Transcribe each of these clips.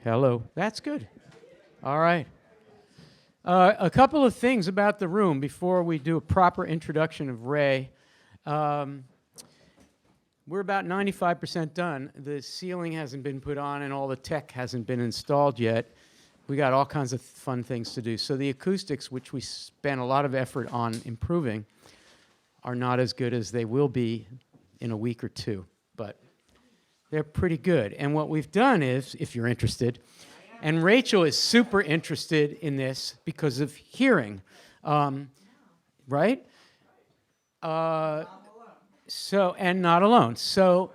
Hello. That's good. All right. A couple of things about the room before we do a proper introduction of Ray. We're about 95% done. The ceiling hasn't been put on and all the tech hasn't been installed yet. We got all kinds of fun things to do. So the acoustics, which we spent a lot of effort on improving, are not as good as they will be in a week or two, but they're pretty good. And what we've done is, if you're interested, and Rachel is super interested in this because of hearing, right? So, and not alone. So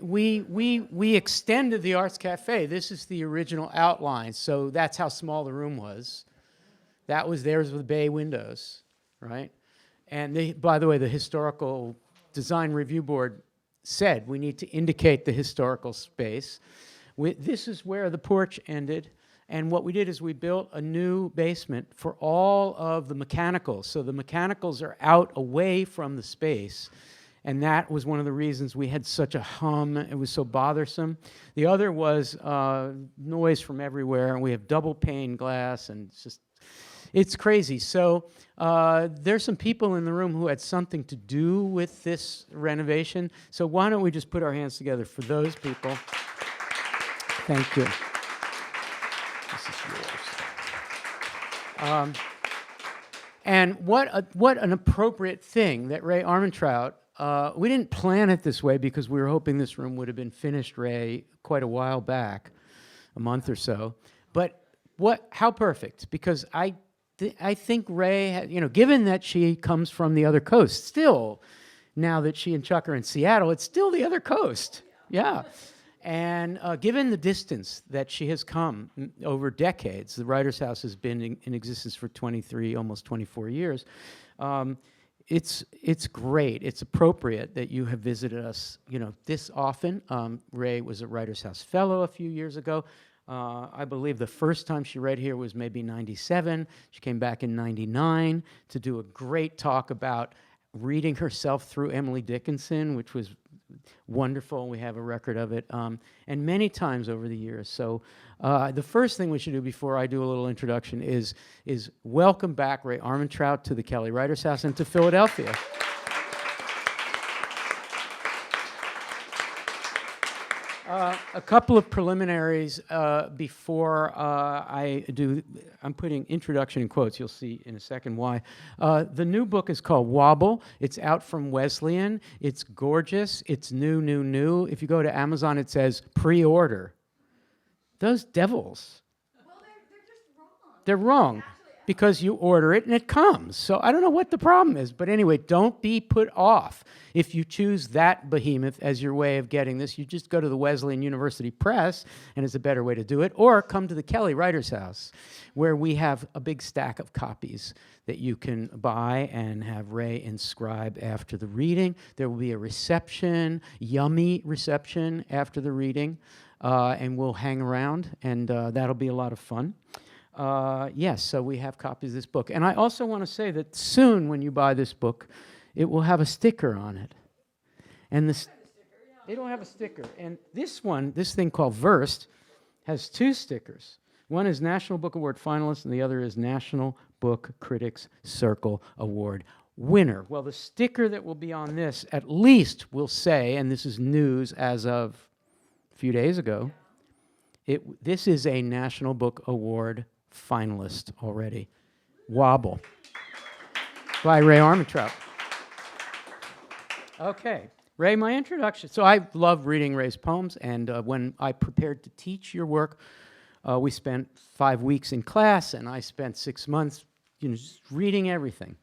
we extended the Arts Cafe. This is the original outline. So that's how small the room was. That was theirs with bay windows, right? And by the way, the Historical Design Review Board said we need to indicate the historical space. This is where the porch ended. And what we did is we built a new basement for all of the mechanicals. So the mechanicals are out away from the space. And that was one of the reasons we had such a hum. It was so bothersome. The other was noise from everywhere. And we have double pane glass. And it's crazy. So there's some people in the room who had something to do with this renovation. So why don't we just put our hands together for those people. Thank you. This is yours. And what an appropriate thing that Rae Armantrout, we didn't plan it this way because we were hoping this room would have been finished, Ray, quite a while back, a month or so. But how perfect, because I think Ray, given that she comes from the other coast, still, now that she and Chuck are in Seattle, it's still the other coast. Yeah. And given the distance that she has come over decades, the Writers' House has been in existence for 23, almost 24 years, it's great. It's appropriate that you have visited us, this often. Ray was a Writers' House Fellow a few years ago. I believe the first time she read here was maybe 97. She came back in 99 to do a great talk about reading herself through Emily Dickinson, which was wonderful. We have a record of it, and many times over the years. So the first thing we should do before I do a little introduction is welcome back Rae Armantrout to the Kelly Writers' House and to Philadelphia. A couple of preliminaries before I do. I'm putting introduction in quotes. You'll see in a second why. The new book is called Wobble. It's out from Wesleyan. It's gorgeous. It's new. If you go to Amazon, it says pre-order. Those devils. Well, they're just wrong. They're wrong. Because you order it and it comes. So I don't know what the problem is. But anyway, don't be put off. If you choose that behemoth as your way of getting this, you just go to the Wesleyan University Press, and it's a better way to do it, or come to the Kelly Writers' House, where we have a big stack of copies that you can buy and have Ray inscribe after the reading. There will be a reception, yummy reception after the reading, and we'll hang around, and that'll be a lot of fun. Yes, so we have copies of this book. And I also want to say that soon when you buy this book, it will have a sticker on it. And it'll have a sticker. And this thing called Versed, has two stickers. One is National Book Award finalist, and the other is National Book Critics Circle Award winner. Well, the sticker that will be on this at least will say, and this is news as of a few days ago, this is a National Book Award finalist already. Wobble by Rae Armantrout. Okay, Ray, my introduction. So I love reading Ray's poems, and when I prepared to teach your work, we spent 5 weeks in class, and I spent 6 months, just reading everything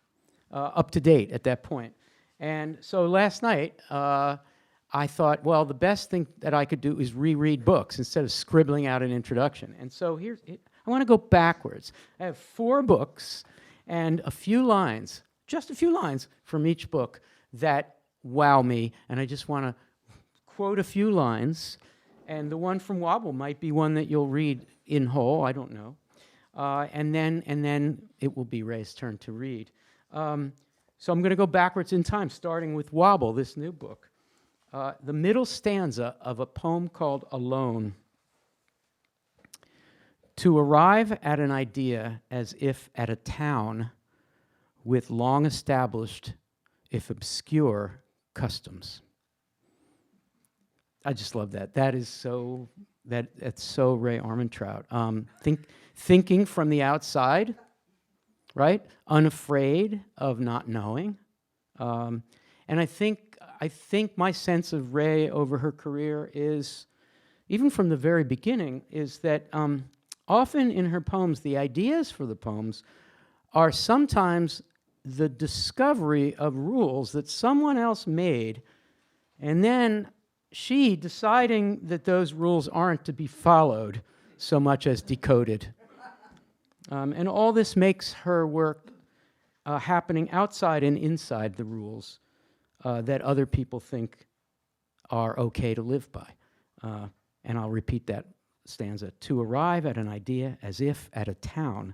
up to date at that point. And so last night, I thought, well, the best thing that I could do is reread books instead of scribbling out an introduction. And so I want to go backwards. I have 4 books and a few lines, just a few lines from each book that wow me, and I just want to quote a few lines, and the one from Wobble might be one that you'll read in whole, I don't know. And then it will be Ray's turn to read. So I'm going to go backwards in time, starting with Wobble, this new book. The middle stanza of a poem called Alone. To arrive at an idea as if at a town with long established, if obscure, customs. I just love that. That's so Rae Armantrout. Thinking from the outside, right? Unafraid of not knowing. And I think my sense of Rae over her career is, even from the very beginning, is that often in her poems, the ideas for the poems are sometimes the discovery of rules that someone else made, and then she deciding that those rules aren't to be followed so much as decoded. And all this makes her work happening outside and inside the rules that other people think are okay to live by. And I'll repeat that stanza. To arrive at an idea as if at a town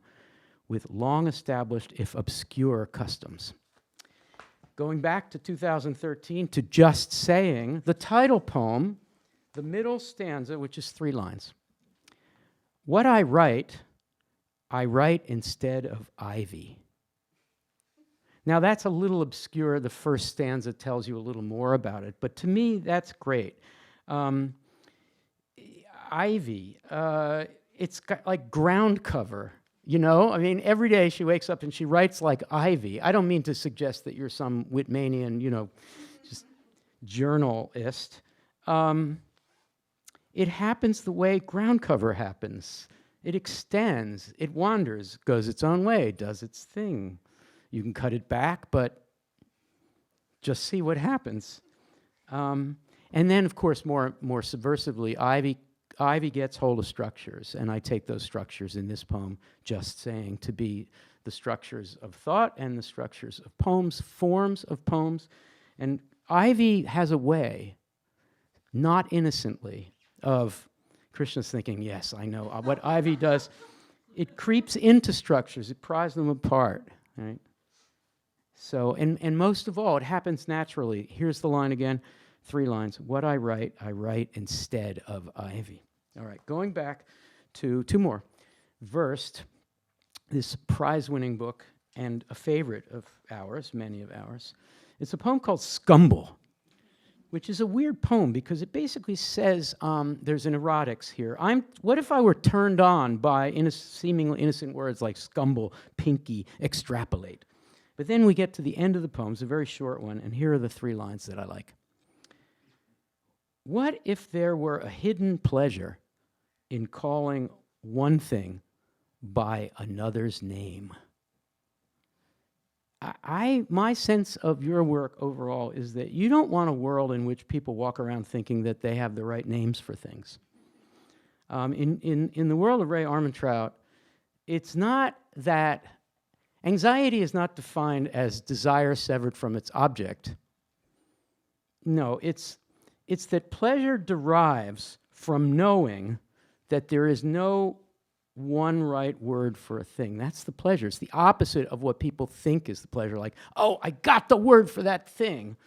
with long-established, if obscure, customs. Going back to 2013, to Just Saying, the title poem, the middle stanza, which is 3 lines. What I write instead of ivy. Now that's a little obscure. The first stanza tells you a little more about it, but to me, that's great. Ivy, it's got like ground cover. You know, I mean, every day she wakes up and she writes like ivy. I don't mean to suggest that you're some Whitmanian, just journalist. It happens the way ground cover happens. It extends, it wanders, goes its own way, does its thing. You can cut it back, but just see what happens. And then, of course, more subversively, Ivy gets hold of structures, and I take those structures in this poem, Just Saying, to be the structures of thought and the structures of poems, forms of poems. And Ivy has a way, not innocently, of Krishna's thinking, yes, I know. What Ivy does, it creeps into structures, it pries them apart, right? So, and most of all, it happens naturally. Here's the line again, 3 lines. What I write instead of ivy. All right, going back to 2 more. Versed, this prize-winning book and a favorite of ours, many of ours. It's a poem called Scumble, which is a weird poem because it basically says, there's an erotics here. What if I were turned on by seemingly innocent words like scumble, pinky, extrapolate? But then we get to the end of the poem, it's a very short one, and here are the 3 lines that I like. What if there were a hidden pleasure in calling one thing by another's name? My sense of your work overall is that you don't want a world in which people walk around thinking that they have the right names for things. In the world of Rae Armantrout, it's not that anxiety is not defined as desire severed from its object. No, it's that pleasure derives from knowing that there is no one right word for a thing. That's the pleasure. It's the opposite of what people think is the pleasure. Like, oh, I got the word for that thing.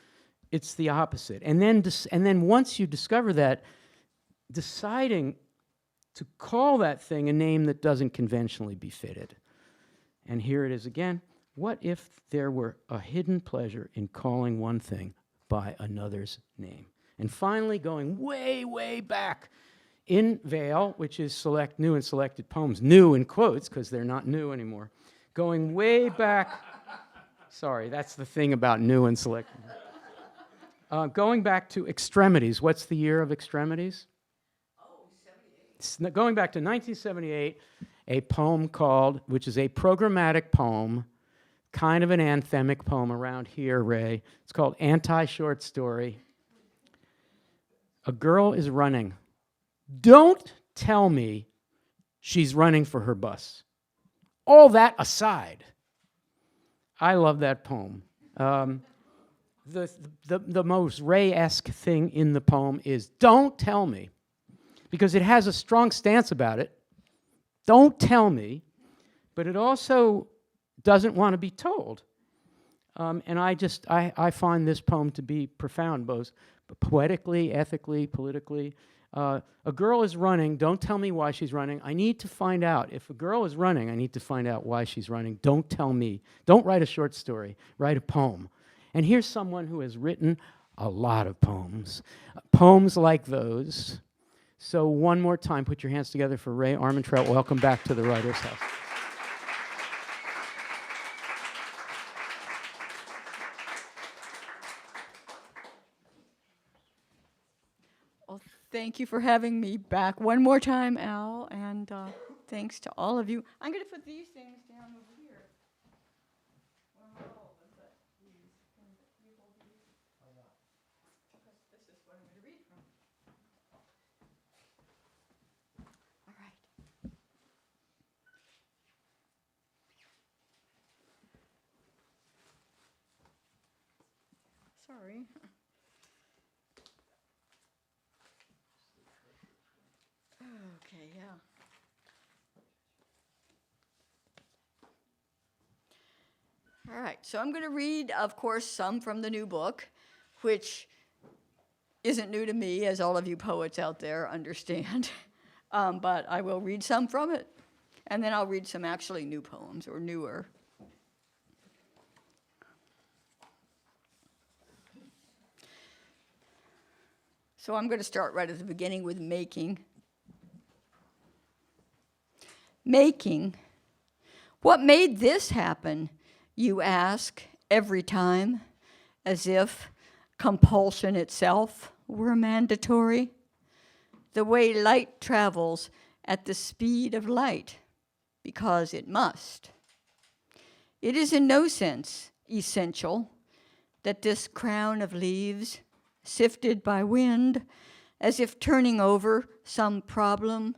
It's the opposite. And then once you discover that, deciding to call that thing a name that doesn't conventionally befit it. And here it is again. What if there were a hidden pleasure in calling one thing by another's name? And finally, going way, way back in Vale, which is select new and selected poems, new in quotes because they're not new anymore, going way back, sorry, that's the thing about new and selected. Going back to Extremities. What's the year of Extremities? Oh, 78. Going back to 1978, a poem called, which is a programmatic poem, kind of an anthemic poem around here, Ray. It's called Anti-Short Story. A girl is running. Don't tell me she's running for her bus. All that aside, I love that poem. The most Ray-esque thing in the poem is don't tell me, because it has a strong stance about it. Don't tell me, but it also doesn't want to be told. And I find this poem to be profound, both poetically, ethically, politically. A girl is running. Don't tell me why she's running. I need to find out. If a girl is running, I need to find out why she's running. Don't tell me. Don't write a short story. Write a poem. And here's someone who has written a lot of poems. Poems like those. So one more time, put your hands together for Rae Armantrout. Welcome back to the Writers' House. Well, thank you for having me back one more time, Al, and thanks to all of you. I'm going to put these things down over here. Well, not all of them, but these. Can you hold these? Why not? Because this is what I'm going to read from. All right. Sorry. Okay, yeah. All right, so I'm going to read, of course, some from the new book, which isn't new to me, as all of you poets out there understand. But I will read some from it, and then I'll read some actually new poems, or newer. So I'm going to start right at the beginning with making. Making. What made this happen, you ask every time, as if compulsion itself were mandatory? The way light travels at the speed of light, because it must. It is in no sense essential that this crown of leaves, sifted by wind, as if turning over some problem,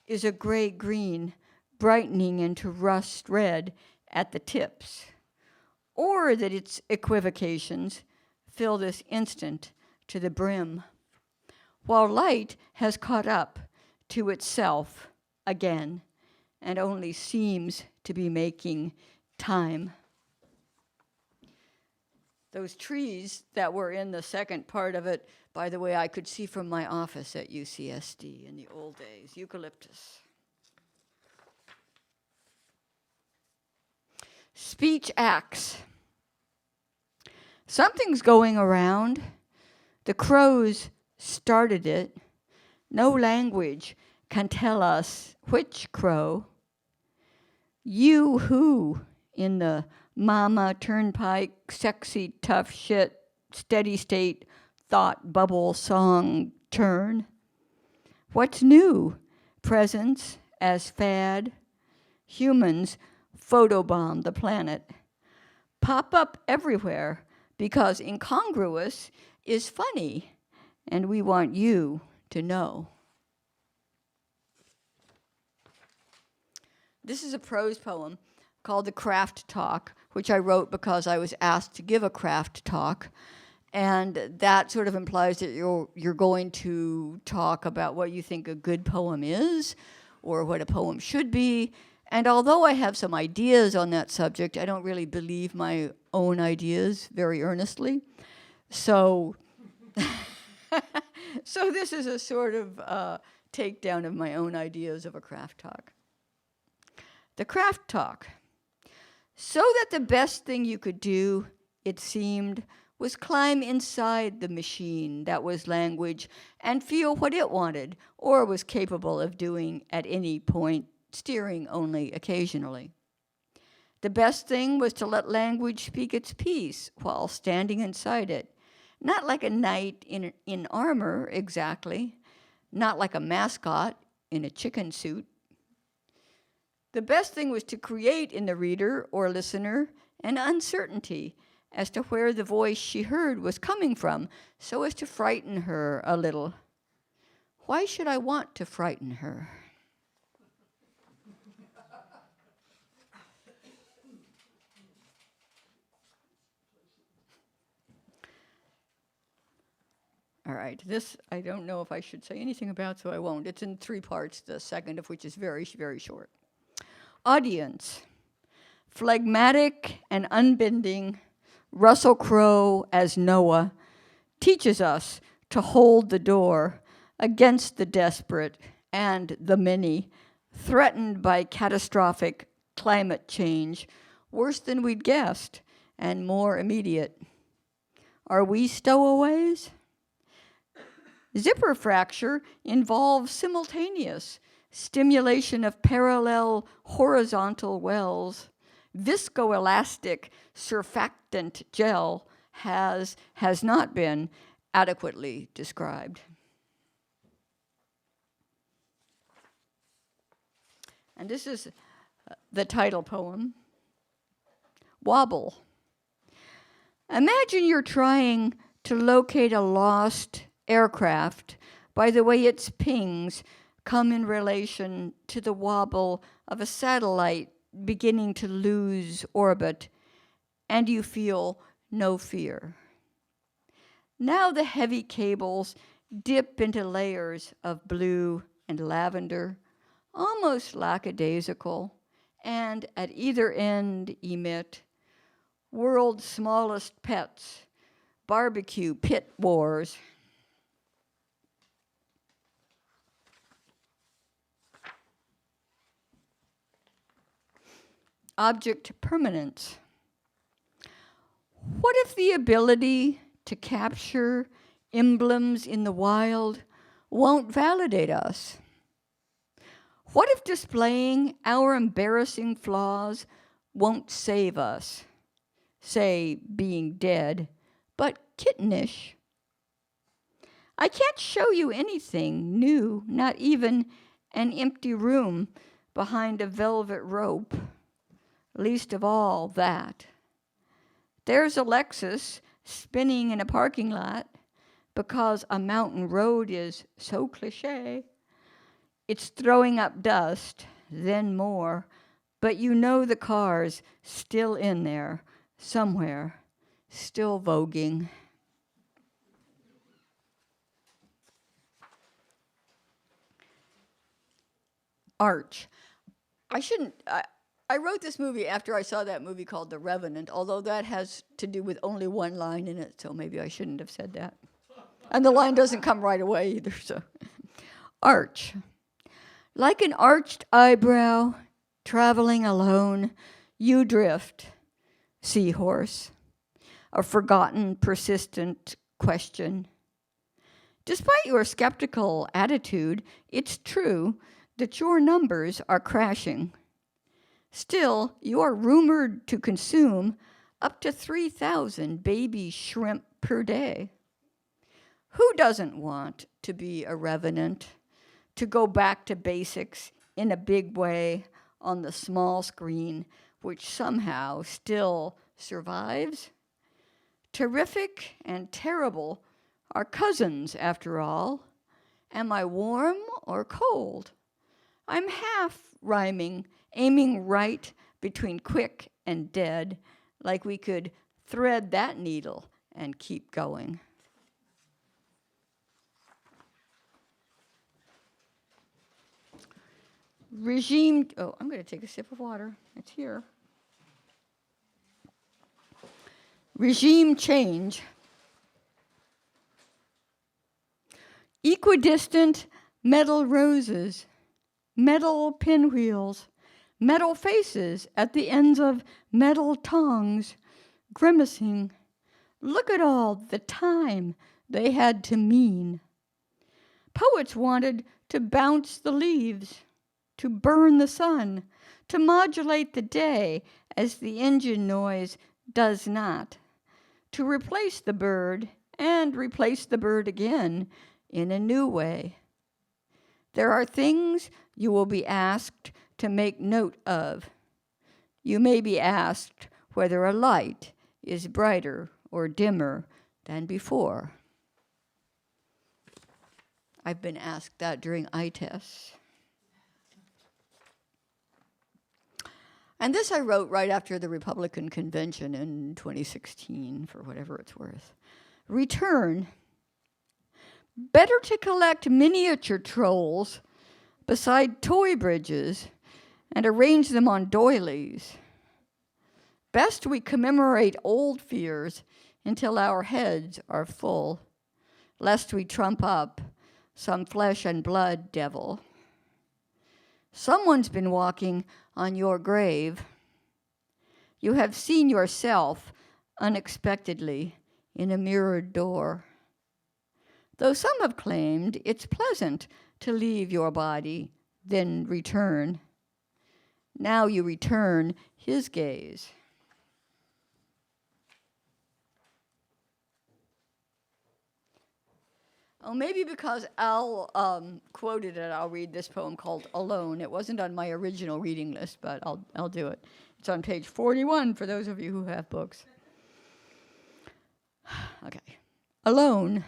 is a gray-green, brightening into rust red at the tips, or that its equivocations fill this instant to the brim, while light has caught up to itself again and only seems to be making time. Those trees that were in the second part of it, by the way, I could see from my office at UCSD in the old days, eucalyptus. Speech acts. Something's going around. The crows started it. No language can tell us which crow. You who, in the mama turnpike, sexy, tough shit, steady state, thought bubble song turn. What's new? Presence as fad. Humans photobomb the planet. Pop up everywhere because incongruous is funny, and we want you to know. This is a prose poem called The Craft Talk, which I wrote because I was asked to give a craft talk. And that sort of implies that you're going to talk about what you think a good poem is or what a poem should be. And although I have some ideas on that subject, I don't really believe my own ideas very earnestly. So, so this is a sort of takedown of my own ideas of a craft talk. The craft talk. So that the best thing you could do, it seemed, was climb inside the machine that was language and feel what it wanted or was capable of doing at any point, steering only occasionally. The best thing was to let language speak its piece while standing inside it, not like a knight in armor exactly, not like a mascot in a chicken suit. The best thing was to create in the reader or listener an uncertainty as to where the voice she heard was coming from, so as to frighten her a little. Why should I want to frighten her? All right, this I don't know if I should say anything about, so I won't. It's in 3 parts, the second of which is very, very short. Audience. Phlegmatic and unbending, Russell Crowe as Noah teaches us to hold the door, against the desperate and the many, threatened by catastrophic climate change, worse than we'd guessed and more immediate. Are we stowaways? Zipper fracture involves simultaneous stimulation of parallel horizontal wells. Viscoelastic surfactant gel has not been adequately described. And this is the title poem, Wobble. Imagine you're trying to locate a lost aircraft by the way its pings come in relation to the wobble of a satellite beginning to lose orbit, and you feel no fear. Now the heavy cables dip into layers of blue and lavender, almost lackadaisical, and at either end emit world's smallest pets, barbecue pit wars. Object permanence. What if the ability to capture emblems in the wild won't validate us? What if displaying our embarrassing flaws won't save us? Say, being dead, but kittenish. I can't show you anything new, not even an empty room behind a velvet rope. Least of all that. There's a Lexus spinning in a parking lot because a mountain road is so cliche. It's throwing up dust, then more, but you know the car's still in there, somewhere, still voguing. Arch. I wrote this movie after I saw that movie called The Revenant, although that has to do with only one line in it, so maybe I shouldn't have said that. And the line doesn't come right away either, so. Arch. Like an arched eyebrow, traveling alone, you drift, seahorse, a forgotten, persistent question. Despite your skeptical attitude, it's true that your numbers are crashing. Still, you are rumored to consume up to 3,000 baby shrimp per day. Who doesn't want to be a revenant, to go back to basics in a big way on the small screen, which somehow still survives? Terrific and terrible are cousins, after all. Am I warm or cold? I'm half rhyming, aiming right between quick and dead, like we could thread that needle and keep going. I'm going to take a sip of water. It's here. Regime change. Equidistant metal roses, metal pinwheels, metal faces at the ends of metal tongues, grimacing. Look at all the time they had to mean. Poets wanted to bounce the leaves, to burn the sun, to modulate the day as the engine noise does not, to replace the bird and replace the bird again in a new way. There are things you will be asked to make note of. You may be asked whether a light is brighter or dimmer than before. I've been asked that during eye tests. And this I wrote right after the Republican convention in 2016, for whatever it's worth. Return. Better to collect miniature trolls beside toy bridges and arrange them on doilies. Best we commemorate old fears until our heads are full, lest we trump up some flesh and blood devil. Someone's been walking on your grave. You have seen yourself unexpectedly in a mirrored door. Though some have claimed it's pleasant to leave your body, then return. Now you return his gaze. Oh, maybe because Al quoted it, I'll read this poem called Alone. It wasn't on my original reading list, but I'll do it. It's on page 41 for those of you who have books. Okay. Alone.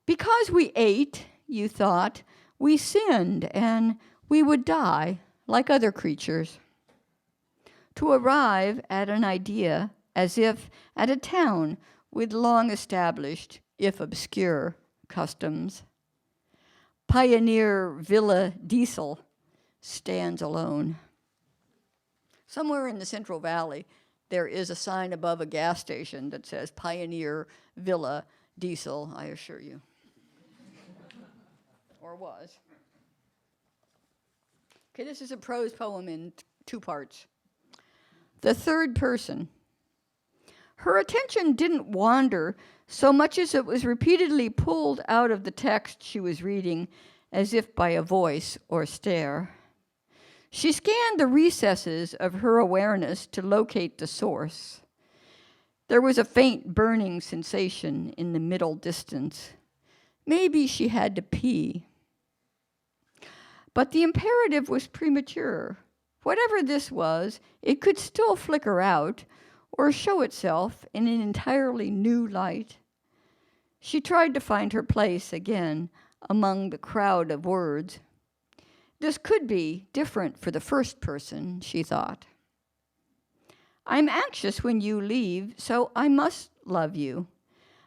Because we ate, you thought, we sinned and we would die like other creatures. To arrive at an idea as if at a town with long established, if obscure, customs. Pioneer Villa Diesel stands alone. Somewhere in the Central Valley, there is a sign above a gas station that says Pioneer Villa Diesel, I assure you. Or was. Okay, this is a prose poem in two parts. The third person. Her attention didn't wander so much as it was repeatedly pulled out of the text she was reading, as if by a voice or stare. She scanned the recesses of her awareness to locate the source. There was a faint burning sensation in the middle distance. Maybe she had to pee. But the imperative was premature. Whatever this was, it could still flicker out or show itself in an entirely new light. She tried to find her place again among the crowd of words. This could be different for the first person, she thought. I'm anxious when you leave, so I must love you.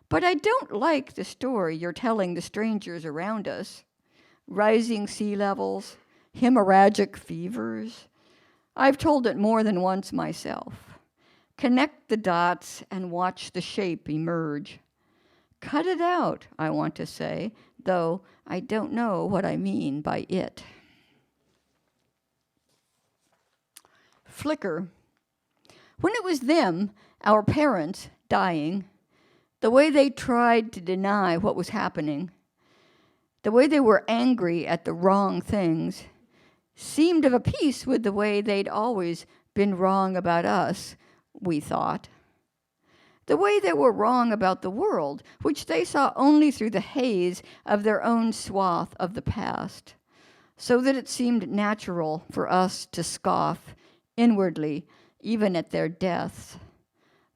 But I don't like the story you're telling the strangers around us. Rising sea levels, hemorrhagic fevers. I've told it more than once myself. Connect the dots and watch the shape emerge. Cut it out, I want to say, though I don't know what I mean by it. Flicker. When it was them, our parents, dying, the way they tried to deny what was happening, the way they were angry at the wrong things, seemed of a piece with the way they'd always been wrong about us, we thought. The way they were wrong about the world, which they saw only through the haze of their own swath of the past, so that it seemed natural for us to scoff inwardly, even at their deaths.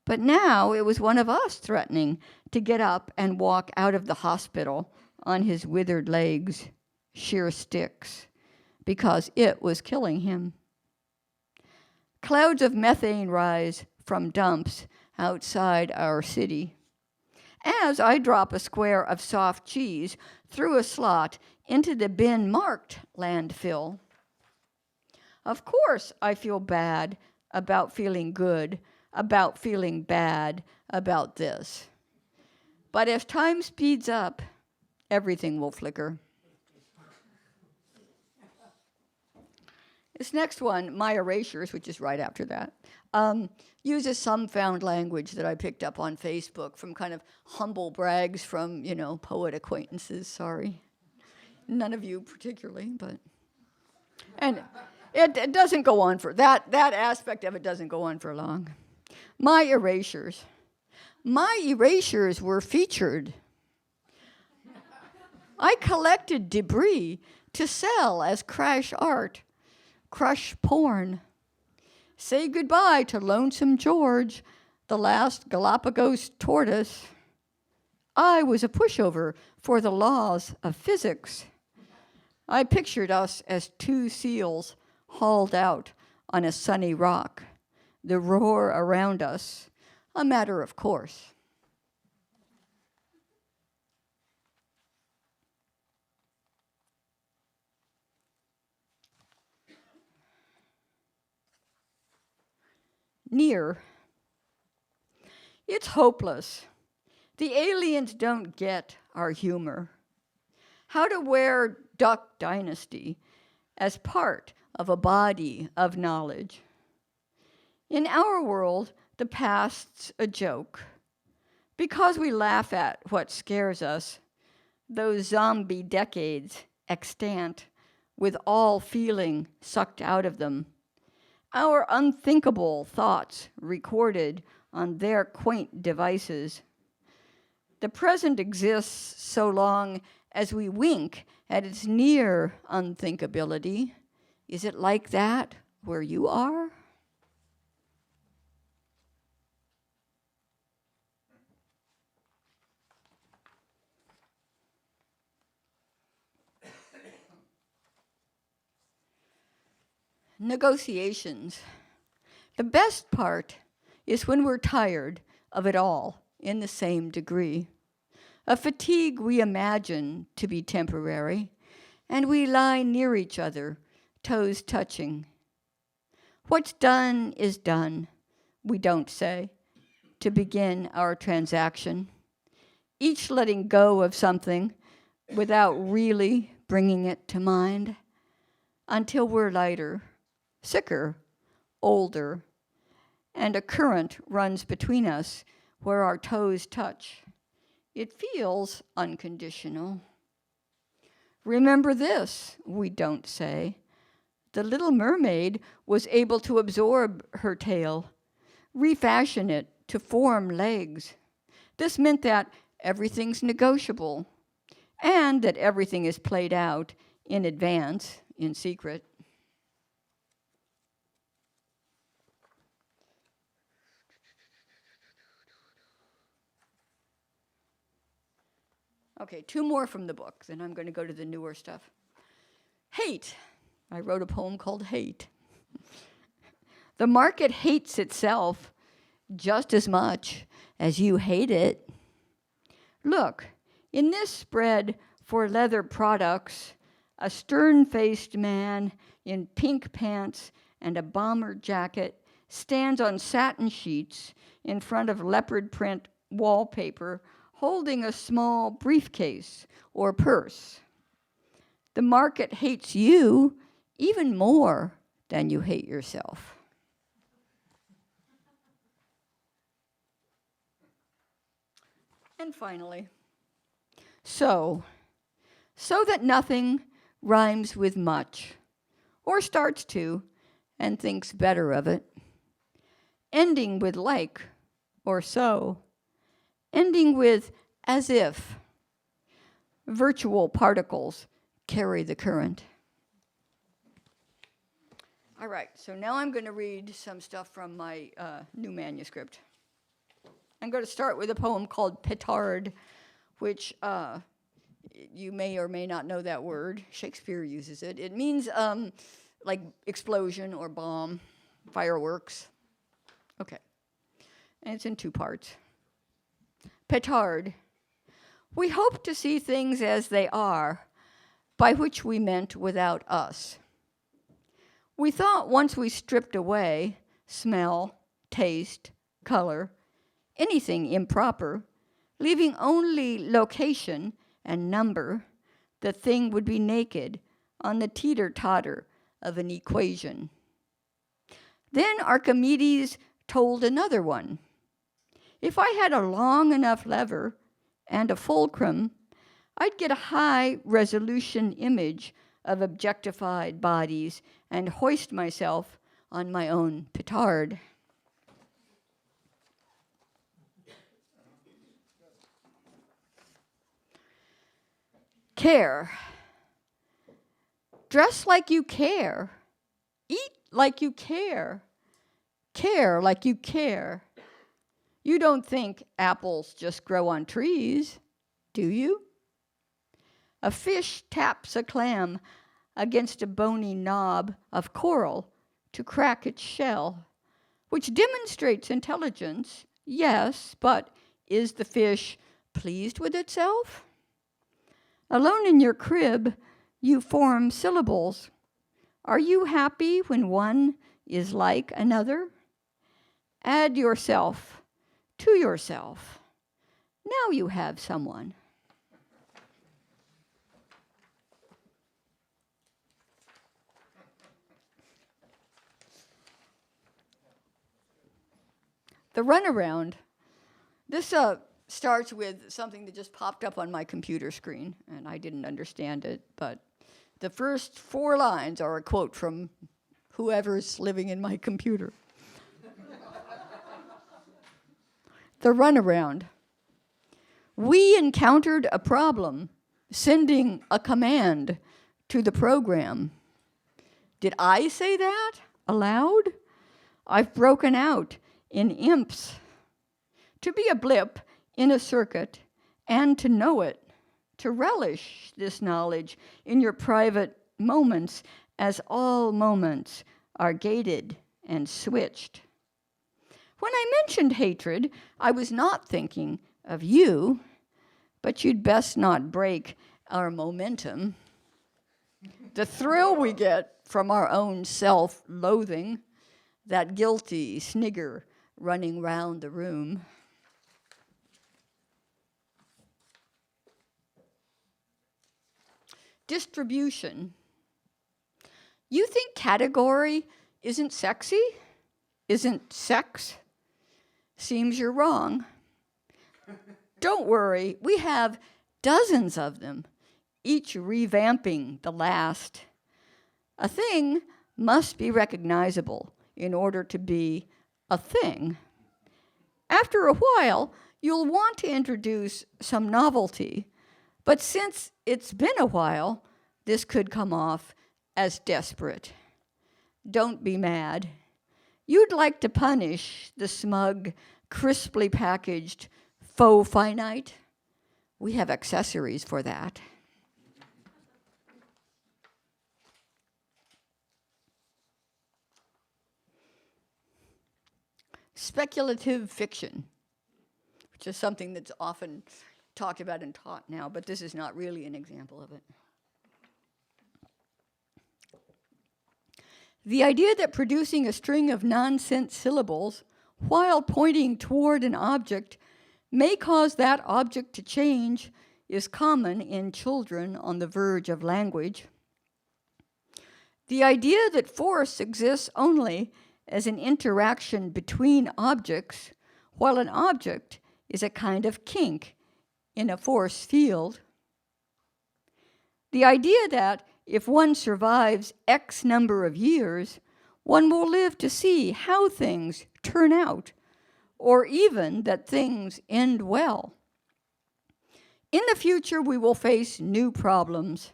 But now it was one of us threatening to get up and walk out of the hospital on his withered legs, sheer sticks, because it was killing him. Clouds of methane rise from dumps outside our city. As I drop a square of soft cheese through a slot into the bin marked landfill. Of course I feel bad about feeling good, about feeling bad about this. But as time speeds up, everything will flicker. This next one, My Erasures, which is right after that, uses some found language that I picked up on Facebook from kind of humble brags from, poet acquaintances, sorry. None of you particularly, but... And it doesn't go on for... That aspect of it doesn't go on for long. My Erasures. My erasures were featured. I collected debris to sell as crash art, crush porn. Say goodbye to Lonesome George, the last Galapagos tortoise. I was a pushover for the laws of physics. I pictured us as two seals hauled out on a sunny rock, the roar around us, a matter of course. Near. It's hopeless. The aliens don't get our humor. how to wear Duck Dynasty as part of a body of knowledge. In our world, the past's a joke. Because we laugh at what scares us, those zombie decades extant, with all feeling sucked out of them, our unthinkable thoughts recorded on their quaint devices. The present exists so long as we wink at its near unthinkability. Is it like that where you are? Negotiations. The best part is when we're tired of it all in the same degree. A fatigue we imagine to be temporary, and we lie near each other, toes touching. What's done is done, we don't say, to begin our transaction, each letting go of something without really bringing it to mind, until we're lighter, sicker, older, and a current runs between us where our toes touch. It feels unconditional. Remember this, we don't say. The little mermaid was able to absorb her tail, refashion it to form legs. This meant that everything's negotiable, and that everything is played out in advance, in secret. Okay, 2 more from the book, then I'm going to go to the newer stuff. Hate. I wrote a poem called Hate. The market hates itself just as much as you hate it. Look, in this spread for leather products, a stern-faced man in pink pants and a bomber jacket stands on satin sheets in front of leopard print wallpaper, holding a small briefcase or purse. The market hates you even more than you hate yourself. And finally, so that nothing rhymes with much, or starts to, and thinks better of it, ending with like or so, ending with as if. Virtual particles carry the current. All right, so now I'm going to read some stuff from my new manuscript. I'm going to start with a poem called Petard, which you may or may not know that word. Shakespeare uses it. It means like explosion or bomb, fireworks. Okay, and it's in 2 parts. Petard. We hope to see things as they are, by which we meant without us. We thought once we stripped away smell, taste, color, anything improper, leaving only location and number, the thing would be naked on the teeter-totter of an equation. Then Archimedes told another one. If I had a long enough lever and a fulcrum, I'd get a high-resolution image of objectified bodies and hoist myself on my own petard. Care. Dress like you care. Eat like you care. Care like you care. You don't think apples just grow on trees, do you? A fish taps a clam against a bony knob of coral to crack its shell, which demonstrates intelligence, yes, but is the fish pleased with itself? Alone in your crib, you form syllables. Are you happy when one is like another? Add yourself to yourself. Now you have someone. The runaround. This starts with something that just popped up on my computer screen, and I didn't understand it, but the first 4 lines are a quote from whoever's living in my computer. The runaround. We encountered a problem, sending a command to the program. Did I say that aloud? I've broken out in imps. To be a blip in a circuit and to know it, to relish this knowledge in your private moments, as all moments are gated and switched. When I mentioned hatred, I was not thinking of you, but you'd best not break our momentum. The thrill we get from our own self-loathing, that guilty snigger running round the room. Distribution. You think category isn't sexy? Isn't sex? Seems you're wrong. Don't worry, we have dozens of them, each revamping the last. A thing must be recognizable in order to be a thing. After a while, you'll want to introduce some novelty, but since it's been a while, this could come off as desperate. Don't be mad. You'd like to punish the smug, crisply packaged faux finite. We have accessories for that. Speculative fiction, which is something that's often talked about and taught now, but this is not really an example of it. The idea that producing a string of nonsense syllables while pointing toward an object may cause that object to change is common in children on the verge of language. The idea that force exists only as an interaction between objects, while an object is a kind of kink in a force field. The idea that if one survives X number of years, one will live to see how things turn out, or even that things end well. In the future, we will face new problems.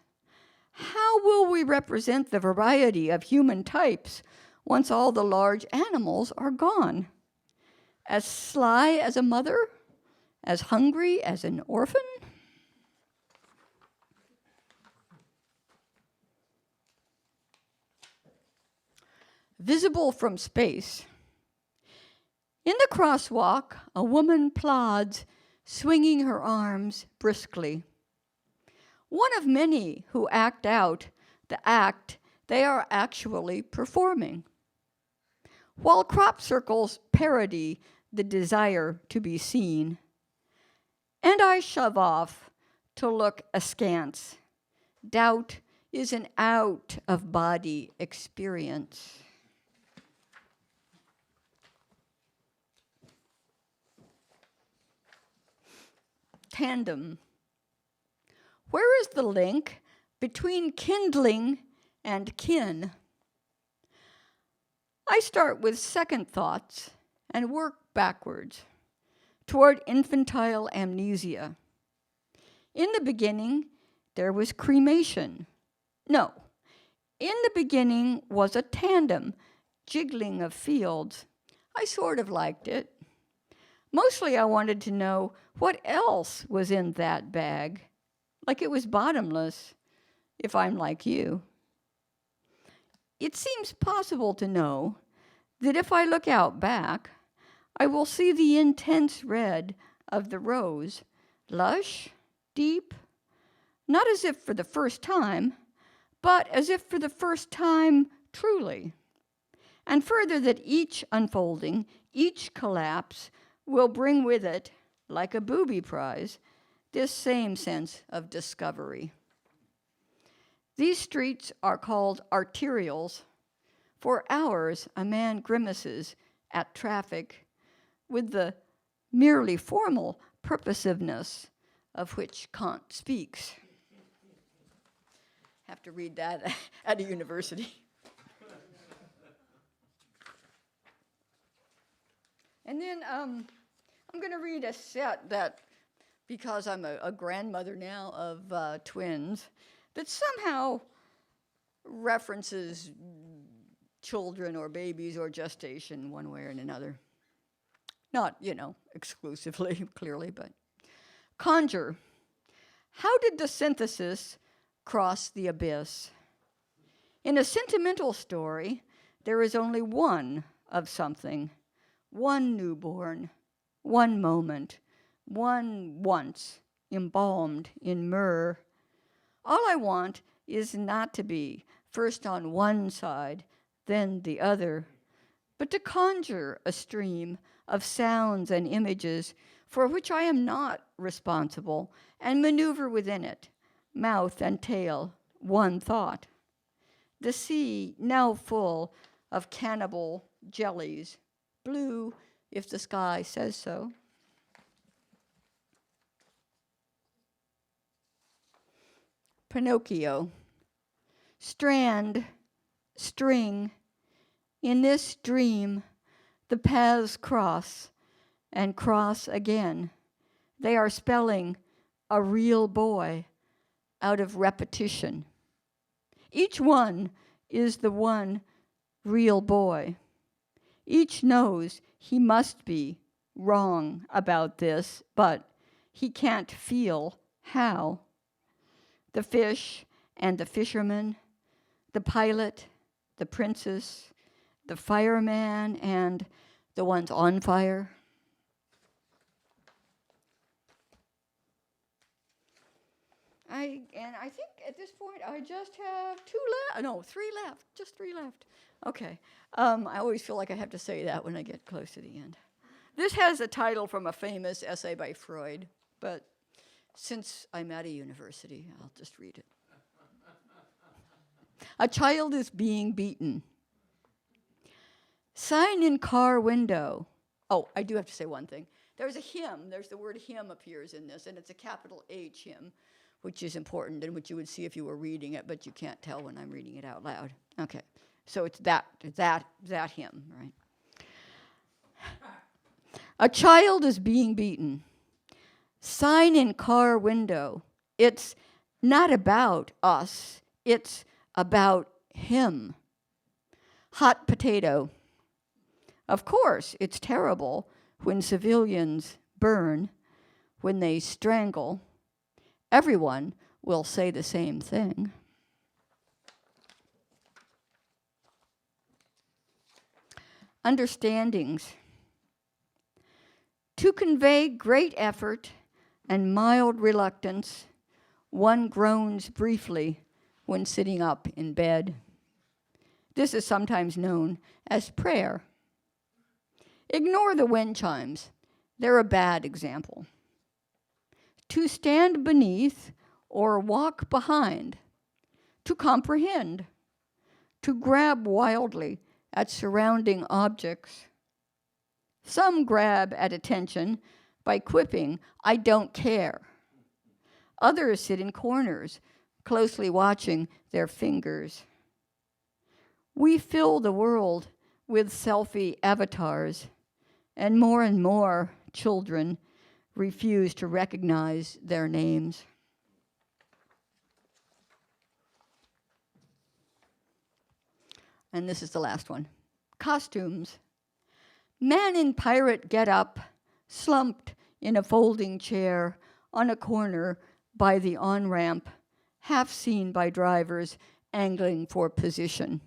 How will we represent the variety of human types once all the large animals are gone? As sly as a mother? As hungry as an orphan? Visible from space. In the crosswalk, a woman plods, swinging her arms briskly. One of many who act out the act they are actually performing. While crop circles parody the desire to be seen, and I shove off to look askance. Doubt is an out-of-body experience. Tandem. Where is the link between kindling and kin? I start with second thoughts and work backwards toward infantile amnesia. In the beginning, there was cremation. No, in the beginning was a tandem, jiggling of fields. I sort of liked it. Mostly I wanted to know what else was in that bag, like it was bottomless, if I'm like you. It seems possible to know that if I look out back, I will see the intense red of the rose, lush, deep, not as if for the first time, but as if for the first time truly. And further, that each unfolding, each collapse will bring with it, like a booby prize, this same sense of discovery. These streets are called arterials. For hours, a man grimaces at traffic with the merely formal purposiveness of which Kant speaks. Have to read that at a university. And then I'm going to read a set that, because I'm a grandmother now of twins, that somehow references children or babies or gestation one way or another. Not, exclusively, clearly, but. Conjure. How did the synthesis cross the abyss? In a sentimental story, there is only one of something, one newborn, one moment, one once embalmed in myrrh. All I want is not to be first on one side, then the other, but to conjure a stream of sounds and images for which I am not responsible, and maneuver within it, mouth and tail, one thought. The sea now full of cannibal jellies, blue if the sky says so. Pinocchio. Strand, string, in this dream, the paths cross and cross again. They are spelling a real boy out of repetition. Each one is the one real boy. Each knows he must be wrong about this, but he can't feel how. The fish and the fisherman, the pilot, the princess, the fireman, and the ones on fire. I think at this point I just have three left, just three left. Okay, I always feel like I have to say that when I get close to the end. This has a title from a famous essay by Freud, but since I'm at a university, I'll just read it. A child is being beaten. Sign in car window. Oh, I do have to say one thing. There's a hymn. There's the word hymn appears in this, and it's a capital H hymn, which is important and which you would see if you were reading it, but you can't tell when I'm reading it out loud. Okay, so it's that hymn, right? A child is being beaten. Sign in car window. It's not about us. It's about him. Hot potato. Of course, it's terrible when civilians burn, when they strangle. Everyone will say the same thing. Understandings. To convey great effort and mild reluctance, one groans briefly when sitting up in bed. This is sometimes known as prayer. Ignore the wind chimes. They're a bad example. To stand beneath or walk behind. To comprehend. To grab wildly at surrounding objects. Some grab at attention by quipping, "I don't care." Others sit in corners, closely watching their fingers. We fill the world with selfie avatars, and more children refuse to recognize their names. And this is the last one. Costumes. Man in pirate getup, slumped in a folding chair on a corner by the on-ramp, half seen by drivers angling for position.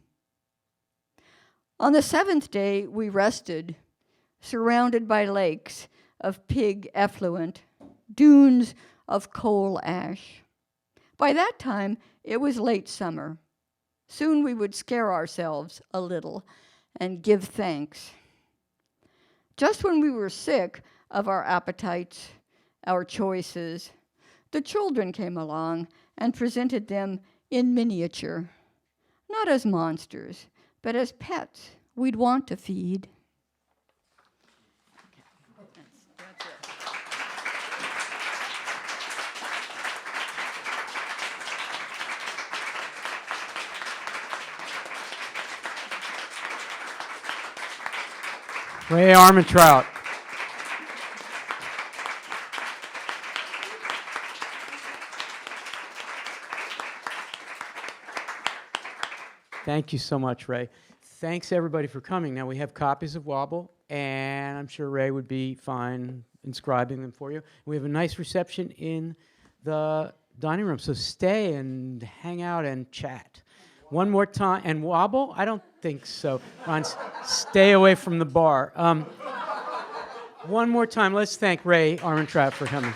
On the 7th day, we rested, surrounded by lakes of pig effluent, dunes of coal ash. By that time, it was late summer. Soon we would scare ourselves a little and give thanks. Just when we were sick of our appetites, our choices, the children came along and presented them in miniature, not as monsters, but as pets we'd want to feed. Rae Armantrout. Thank you so much, Rae. Thanks, everybody, for coming. Now, we have copies of Wobble, and I'm sure Rae would be fine inscribing them for you. We have a nice reception in the dining room, so stay and hang out and chat. One more time. And Wobble? I don't think so. Ron, stay away from the bar. One more time, let's thank Rae Armentrout for coming.